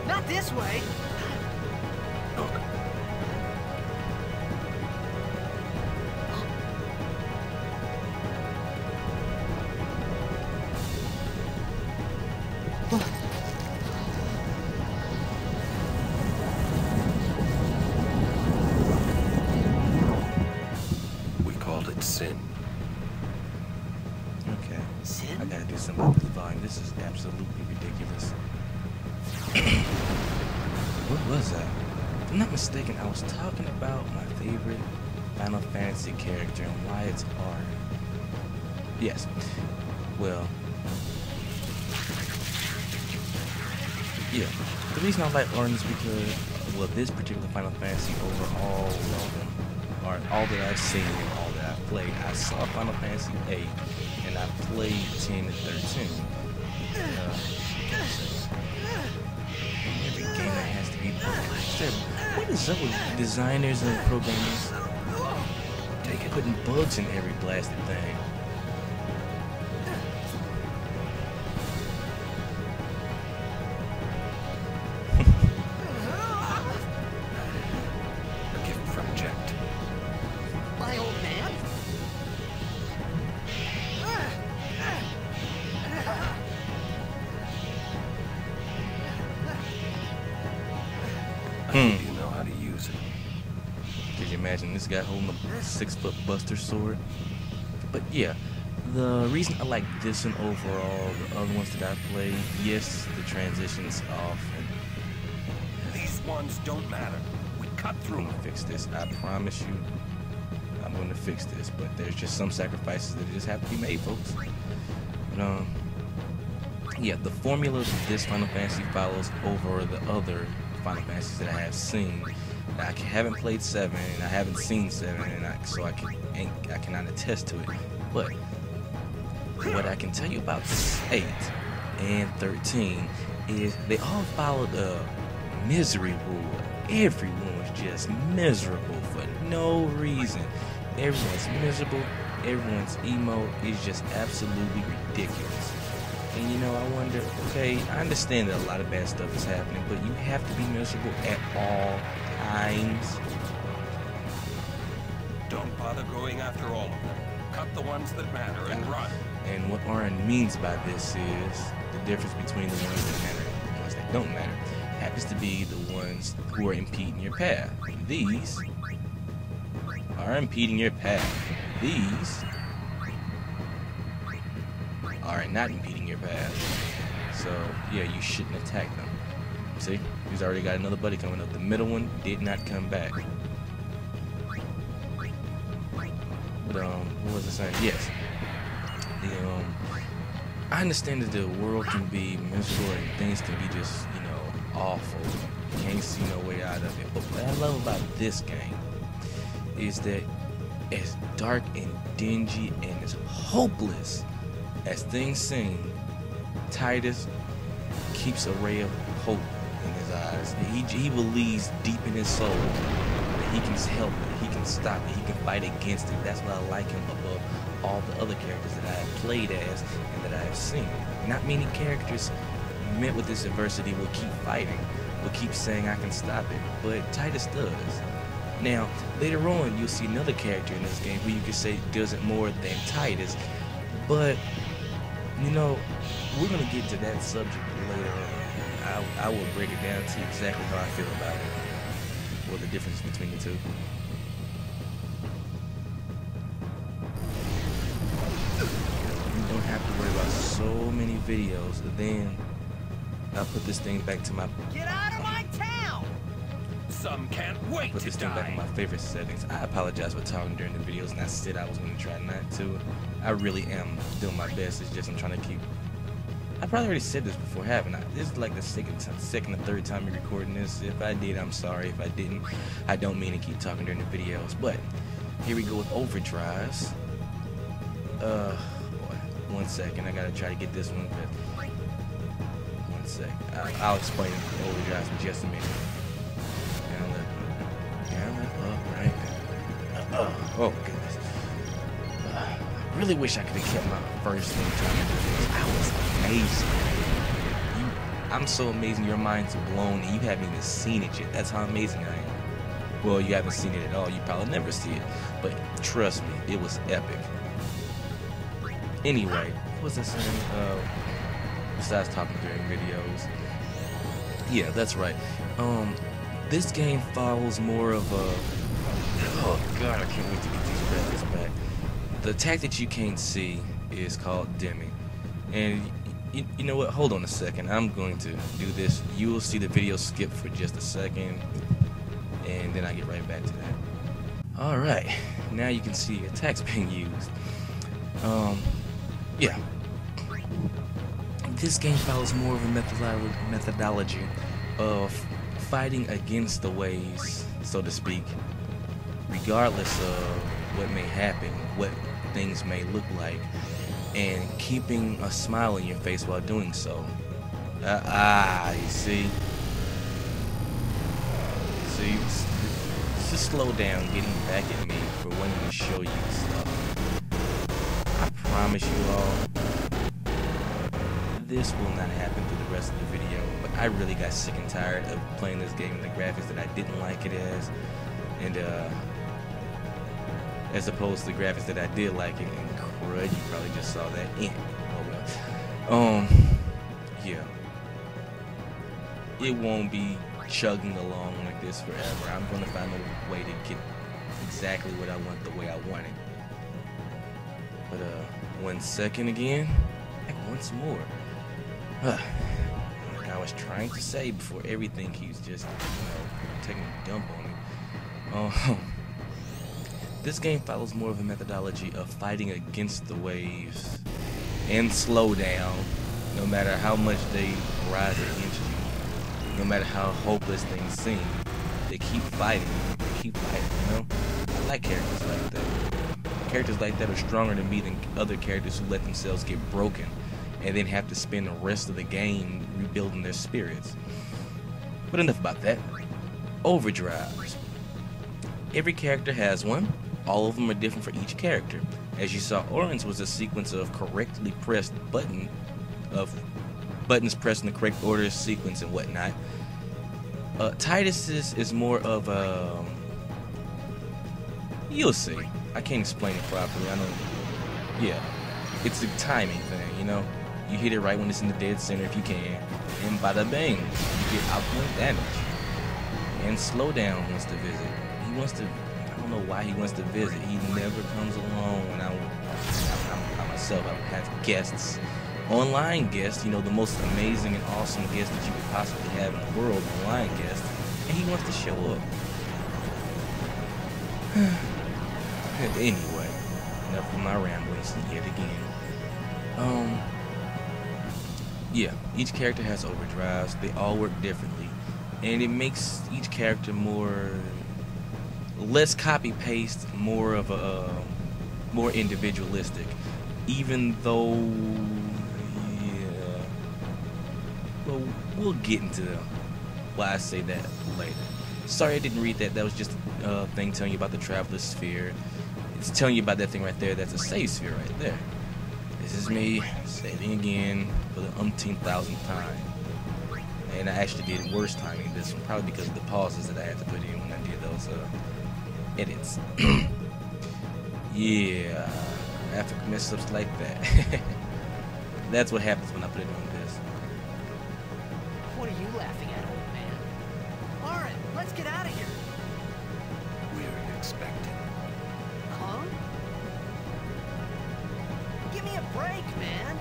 Not this way. Look. We called it sin. Okay. Sin? I gotta do something with this volume. This is absolutely ridiculous. What was that? If I'm not mistaken, I was talking about my favorite Final Fantasy character and why it's R. Yes. Well. Yeah. The reason I like R is because, well, this particular Final Fantasy over all of them, or all that I've seen and all that I've played, I saw Final Fantasy 8 and I played 10 and 13. Every game that has to be what is up with designers and programmers putting bugs in every blasted thing? A gift from Jet. My old man? I think you know how to use it. Could you imagine this guy holding a 6-foot Buster sword? But yeah, the reason I like this one overall, the other ones that I played, yes, the transition's off, and These ones don't matter. We cut I'm through gonna them. fix this. I promise you, I'm gonna fix this. But there's just some sacrifices that just have to be made, folks. But yeah, the formula that this Final Fantasy follows over the other Final Fantasies that I have seen. I haven't played 7, and I haven't seen 7, and so I cannot attest to it. But what I can tell you about 8 and 13 is they all followed a misery rule. Everyone was just miserable for no reason. Everyone's miserable. Everyone's emo is just absolutely ridiculous. And you know, I wonder, okay, I understand that a lot of bad stuff is happening, but you have to be miserable at all times. Don't bother going after all of them. Cut the ones that matter and run. And what Aaron means by this is the difference between the ones that matter and the ones that don't matter happens to be the ones who are impeding your path. These are impeding your path. These are not impeding your path. So yeah, you shouldn't attack them. See, he's already got another buddy coming up. The middle one did not come back. But what was I saying? Yes. I understand that the world can be miserable and things can be just, you know, awful. You can't see no way out of it. But what I love about this game is that as dark and dingy and as hopeless as things seem, Titus keeps a ray of hope in his eyes. He believes deep in his soul that he can help it, he can stop it, he can fight against it. That's why I like him above all the other characters that I have played as and that I have seen. Not many characters met with this adversity will keep fighting, will keep saying I can stop it, but Titus does. Now, later on, you'll see another character in this game who you could say does it more than Titus, but, you know, we're going to get to that subject later on. I will break it down to exactly how I feel about it, or the difference between the two. You don't have to worry about so many videos, then I'll put this thing back to my... Get out of my town! Some can't wait Put to this thing back in die. my favorite settings. I apologize for talking during the videos, and I said I was going to try not to. I really am doing my best. It's just I'm trying to keep... I probably already said this before, haven't I? This is like the second or third time you're recording this. If I did, I'm sorry. If I didn't, I don't mean to keep talking during the videos. But here we go with overdrives. Boy, 1 second. I gotta try to get this one. But 1 sec. I'll explain overdrives in just a minute. Down, left, up, right. Oh goodness. I really wish I could have kept my first name trying to do this. I was amazing. I'm so amazing, your mind's blown, and you haven't even seen it yet. That's how amazing I am. Well, you haven't seen it at all. You probably never see it. But trust me, it was epic. Anyway, what was I saying? Besides talking during videos. Yeah, that's right. This game follows more of a... Oh god, I can't wait to get these graphics back. The attack that you can't see is called dimming. And you know what? Hold on a second. I'm going to do this. You will see the video skip for just a second. And then I get right back to that. Alright, now you can see attacks being used. Yeah. This game follows more of a methodology of fighting against the waves, so to speak, regardless of what may happen, what things may look like, and keeping a smile on your face while doing so. You see? Just slow down getting back at me for wanting to show you stuff. I promise you all, this will not happen through the rest of the video, but I really got sick and tired of playing this game with the graphics that I didn't like it as, and as opposed to the graphics that I did like it, and crud, you probably just saw that. Oh well. Yeah. It won't be chugging along like this forever. I'm gonna find a way to get exactly what I want the way I want it. But 1 second again, like once more. Like I was trying to say before everything keeps just, taking a dump on me. This game follows more of a methodology of fighting against the waves and slow down, no matter how much they rise against you. No matter how hopeless things seem, they keep fighting. I like characters like that. Characters like that are stronger than me than other characters who let themselves get broken and then have to spend the rest of the game rebuilding their spirits. But enough about that. Overdrives. Every character has one. All of them are different for each character. As you saw, Orange was a sequence of correctly pressed buttons pressed in the correct order, sequence, and whatnot. Titus's is more of a... You'll see. I can't explain it properly. I know. Yeah. It's a timing thing, You hit it right when it's in the dead center if you can. And bada bang. You get outpoint damage. And Slowdown wants to visit. He wants to... I don't know why he wants to visit. He never comes along when I myself, I have guests. Online guests, the most amazing and awesome guest that you could possibly have in the world, online guest, and he wants to show up. Anyway, enough of my ramblings yet again. Yeah, each character has overdrives. They all work differently, and it makes each character less copy-paste, more of a more individualistic, even though. Well, we'll get into why I say that later. Sorry I didn't read that. That was just a thing telling you about the Traveler Sphere. It's telling you about that thing right there. That's a save sphere right there. This is me saving again for the umpteenth-thousandth time. And I actually did worse timing this one, probably because of the pauses that I had to put in when I did those edits. Yeah, graphic mess-ups like that. That's what happens when I put it on this. What are you laughing at, old man? Alright, let's get out of here. We're expecting. Huh? Give me a break, man.